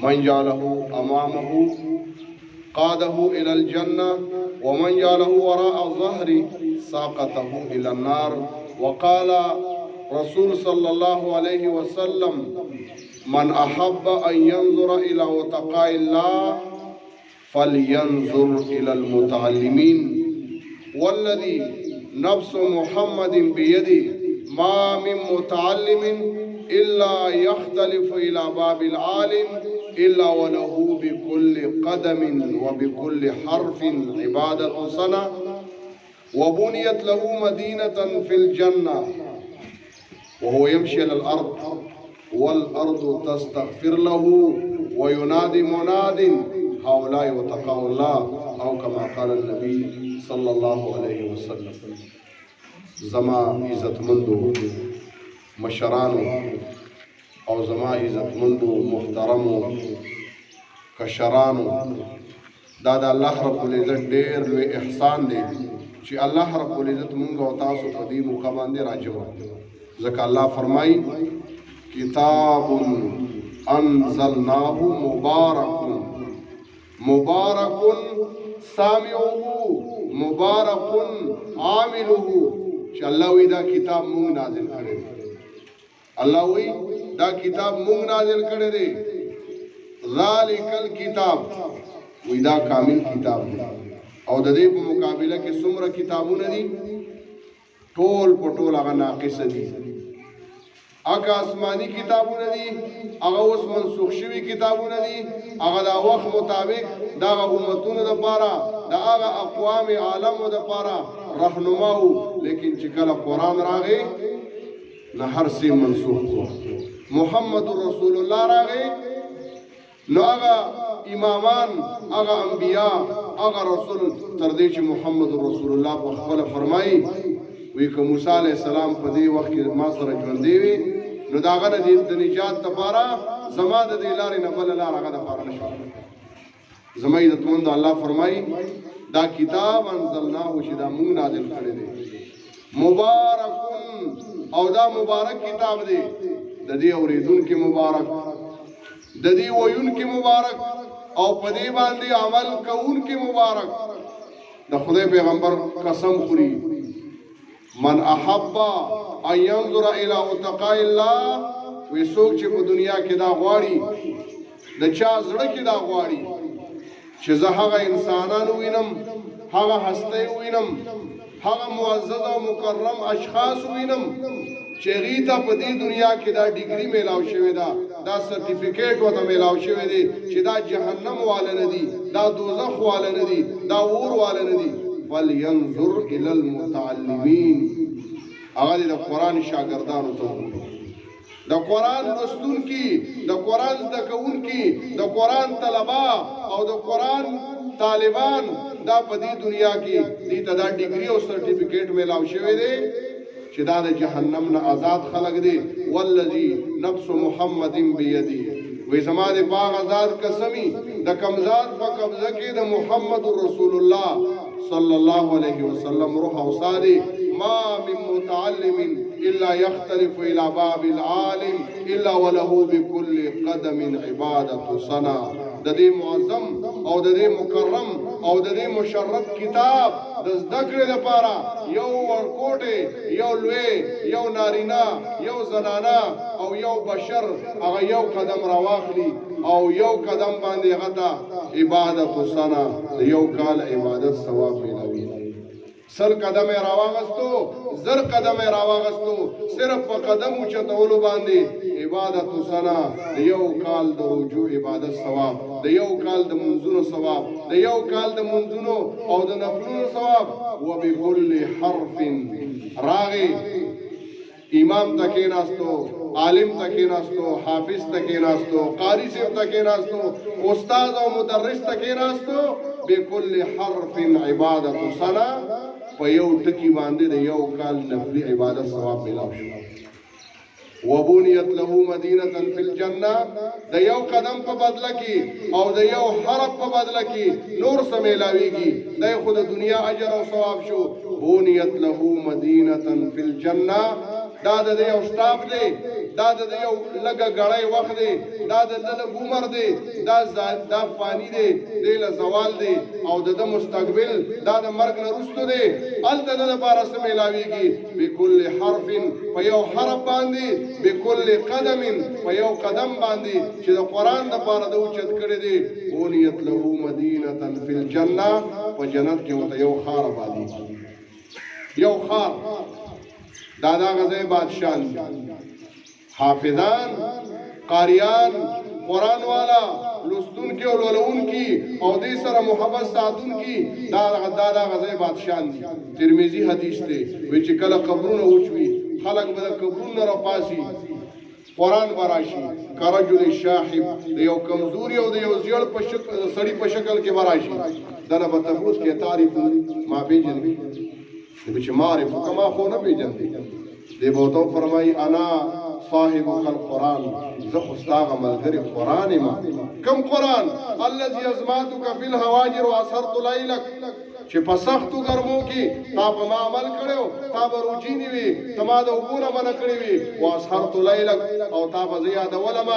من جعله أمامه قاده إلى الجنة ومن جعله وراء الظهر ساقته إلى النار. وقال رسول صلى الله عليه وسلم من أحب أن ينظر إلى وتقاء الله فلينظر إلى المتعلمين والذي نفس محمد بيده ما من متعلم إلا يختلف إلى باب العالم إلا وله بكل قدم وبكل حرف عبادة سنة وبنيت له مدينة في الجنة وهو يمشي على الأرض والأرض تستغفر له وينادي مناد هؤلاء وتقوا الله أو كما قال النبي صلى الله عليه وسلم. زما عزت مندو مشرانو او زما عزت مندو محترمو کشرانو دا دا الله رب العزت ډیر لوی احسان دی چې الله رب العزت مونږ او تاسو په دې موقع باندې راجو. ځکه الله فرمایي کتاب انزلناه مبارک مبارک سامعه مبارک عامله چې الله وی دا کتاب مونږ نازل کړی دی. الله وی دا کتاب مونږ نازل کړی دی. ذالک الکتاب وی دا کامل کتاب دی او د دې په مقابله کې څومره کتابونه دي ټول په ټول هغه ناقص دي. هغه آسمانی کتابونه دي هغه اوس منسوخ شوي کتابونه دي هغه د وخت مطابق دا امتونو لپاره دا هغه اقوام عالمو لپاره رهنماو. لیکن چې کله قرآن راغی نه هر څه منسوخ کو. محمد رسول الله راغی نو هغه امامان هغه انبیا هغه رسول تر دې چې محمد رسول الله په خپل فرمایي وی که موسی علیہ السلام په دې وخت کې ما سره ژوندې وي نو دا هغه د نجات لپاره زما د دې لارې نه بله لار هغه لپاره نشو. زما عزتمند الله فرمایي دا کتاب انزلناه چې دا مونږ نازل کړی دی مبارک او دا مبارک کتاب دی. د دې اورېدونکي مبارک د دې ویونکي مبارک او په دې باندې عمل کوونکي مبارک. د خدای پیغمبر قسم خوري من احب ان ينظر الى وتقاء الله وی څوک چې په دنیا کې دا غواړي د چا زړه کې دا غواړي چې زه هغه انسانان وینم هغه هستی وینم هغه معزز او مکرم اشخاص وینم چې هغوی ته په دې دنیا کې دا ډیګري میلاو شوې ده دا سرټیفیکیټ ورته میلاو شوی دی چې دا جهنم واله نه دي دا دوزخ واله نه دي دا اور واله نه دي. فلینظر الی المتعلمین هغه د قرآن شاګردانو ته وګوري د قرآن لوستونکي د قرآن زده کوونکي د قرآن طلبا او د قرآن طالبان دا په دې دنیا کې دې ته دا ډیګري او سرټیفیکیټ میلاو شوی دی چې دا د جهنم نه آزاد خلق دی. والذي نفس محمد بیدی وی زما د باغ آزاد قسمی د کمزاد په قبضه کې د محمد رسول الله صلی الله علیه وسلم روح او ساری ما من متعلم الا يختلف الى باب العالم الا وله بكل قدم عبادة سنة. د دې معظم او د دې مکرم او د دې مشرف کتاب د زده کړې لپاره یو ورکوټې یو لوی یو نارینا یو زنانا او یو بشر هغه یو قدم راواخلي او یو قدم باندې هغه ته عبادت سنه د یو کال عبادت ثواب ملوي. سل قدم راواغستو زر قدم راواغستو صرف په قدم اوچتولو باندې عبادت سنه د یو کال د رجوع عبادت ثواب د یو کال د منځونو ثواب د یو کال د منځونو او د نفلونو ثواب. وبكل حرف راغي امام تکې ناستو عالم تکې ناستو حافظ تکې ناستو قاری صاحب تکې ناستو استاد او مدرس تکې ناستو بكل حرف عبادت سنه په یو ټکی باندې د یو کال نفلی عبادت ثواب ملاو شو. وبنیت له مدینه فی الجنه د یو قدم په بدله کې او د یو حرف په بدله کې نور څه میلاویږي د خود دنیا اجر او ثواب شو. بنیت له مدینه فی الجنه دا د یو شتاب دی دا د یو لګه غړی وخت دی دا د لږ عمر دی دا فانی دی دی له زوال دی او د مستقبل دا د مرګ نه وروسته دی هلته د لپاره څه میلاویږي بکل حرف په یو حرف باندې بکل قدم په یو قدم باندې چې د قرآن دپاره د اوچت کړی دی بنیت له مدینة فی الجنه په جنت کې ورته یو ښار آبادېږي یو ښار دا دغه ځای بادشاه حافظان قاریان قرآن والا لستون کی او لولون کی او دې سره محبت ساتون کی دا دغه ځای بادشاه دي ترمذی حدیث دی وی چې کله قبرونه وچوي خلق به د قبرونو راپاسي قرآن براشي کرجل شاحب د یو کمزوري او د یو زیړ په شکل سړی په شکل کې براشي دنه په تفوس کې تعریف ما پیژنې چې معرف کما خو نه پیژنې دی بوتو فرمای انا صاحب القرآن زخستاغ ملګری قرآن ما کم قرآن الذي ازماتك في الهواجر واسهرت ليلك چې په سختو ګرمو کې تا په ما عمل کړو تا به روجي نیوي ته ما د اوبو نه منع کړی وي واسهرت لیلک او تا به زه یادولم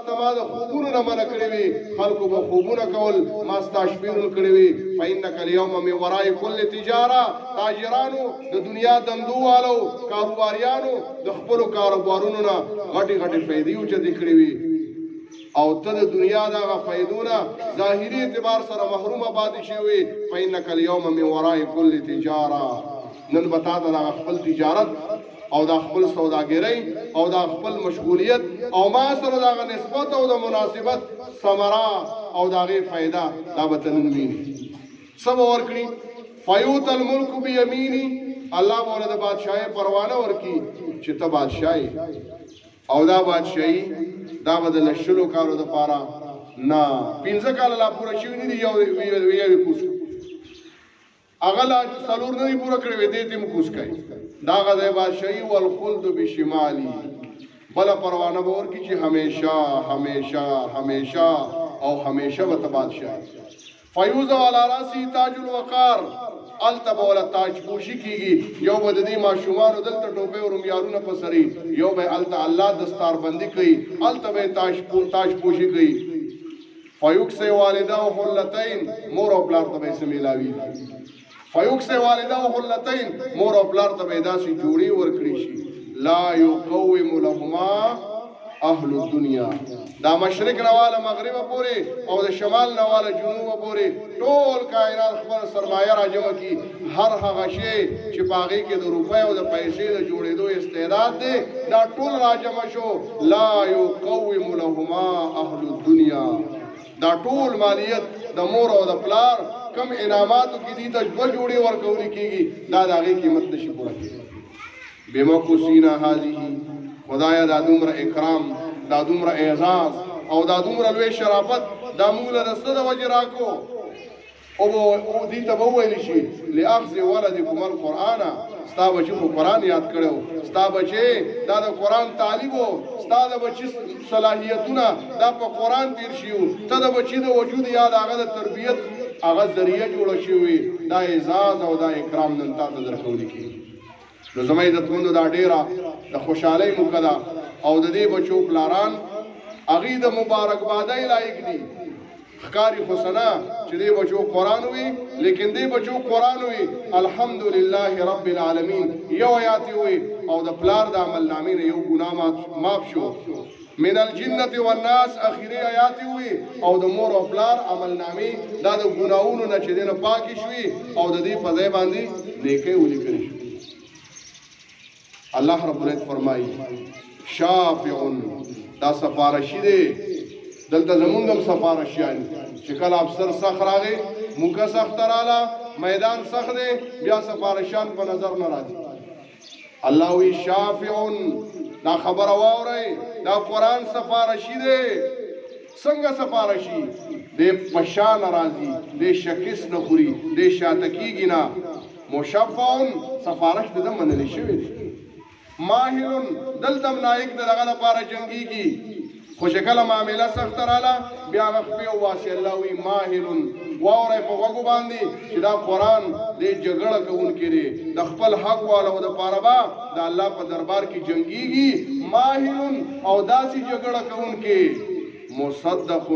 ته ما د خوبونو نه منع کړی وي خلکو به خوبونه کول ما ستا شپېرل کړی وي فإنک اليوم من وراء كل تجاره تاجرانو د دنیا دندو والو کاروباریانو د خپلو کاروبارونو نه غټې غټې پیسې اوچتې کړې وي او ته د دنیا دغه فایدونه ظاهري اعتبار سره محرومه پاتې شوې فإنک اليوم من وراء كل تجاره نن به تا ته دغه خپل تجارت او د خپل سوداګرۍ او د خپل مشغولیت او ما سره دغه نسبت او د مناسبت ثمره او دغه فایده دا به ته نن وینې څه به ورکړي فیوت الملک بیمینی الله مولا د بادشاہي پروانه ورکی چې ته بادشاہي او دا بادشاہي دا به د لشلو کارو د پاره نه 15 کال لا پوره شوی نه دی یو کوس هغه لا څلور نه دی پوره کړی دی ته کوس کوي دا غځي بادشاہي والخلد بشمالي بل پروانه به ورکی چې همیشه همیشه همیشه او همیشه به ته بادشاہ فیوز علی راسی تاج الوقار التبا ولا تاج پوشی کیږي یو به د دې ماشومانو دلته ټوپې او رومیالونه په سري یو به الته الله دستار بندي کوي الته به تاج پوشی کوي فیوکس والده او حلتین مور او پلار ته به سمیلاوي فیوکس والده او حلتین مور او پلار ته به داسې جوړي ورکړي شي لا یقوم لهما اهل الدنيا دا مشرق نواله مغرب پورې او د شمال نواله جنوب پورې ټول کائنات خپل سرمایه راجمع کی هر هغه شی چې باغې کې د روپۍ او د پیسې د جوړېدو استعداد دی دا ټول راجمع شو لا یقوم لهما اهل الدنيا دا ټول مالیت د مور او د پلار کم انعاماتو کې دي ته دوه جوړې ورکول کېږي دا د هغې قیمت نشي پوره کېږي بمکوسینا هذه خدایا دا دومره اکرام دا دومره اعزاز او دا دومره لوی شرافت دا موږ له څه د وجې راکو او دې ته به وویلی شي لاخذ ولدکم القرآن ستا بچي خو قرآن یاد کړی و ستا بچی دا د قرآن تعلیم و ستا د بچي صلاحیتونه دا په قرآن تیر شي و ته د بچي د وجود یا د هغه د تربیت هغه ذریعه جوړه شوې دا اعزاز او دا اکرام نن تا ته درکولی کېږي نو زما عزتمندو دا ډیره د خوشحالۍ موقع ده او د دې بچو پلاران هغې د مبارکبادۍ لایق دي ښکاري خو څه نه چې دې بچو قرآن وي لیکن دې بچو قرآن وي الحمدلله رب العالمین یو آیات وي او د پلار د عملنامې نه یو ګناه معاف شو من الجنة والناس اخیری آیات وي او د مور او پلار عملنامې دا د ګناهونو نه چې دې نه پاکې شوي او د دې په ځای باندې نیکۍ ولیکلې شوي الله رب العزت فرمایي شافع دا سفارشي دی دلته زمونږ هم سفارشیان چې کله افسر سخت راغی موږه سخت رااله میدان سخت دی بیا سفارشیان په نظر نه راځي الله وی شافع دا خبره واورئ دا قرآن سفارشي دی څنګه سفارشي دی په شا نه راځي دی شکست نه خوري دی شاته کېږي نه مشفع سفارش د ده منلی شوی دی ماهل دلتم نایک د دغه لپاره جنګیږي خو چې کله معامله سخته راله بیا هغه خپې وباسي الله وایي ماهل واورئ په غوږو باندې چې دا قرآن دی جګړه کوونکی دی د خپل حق والو دپاره به د الله په دربار کې جنګیږي ماهل او داسې جګړه کوونکې مصدق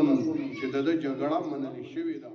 چې د جګړه منل شوې ده.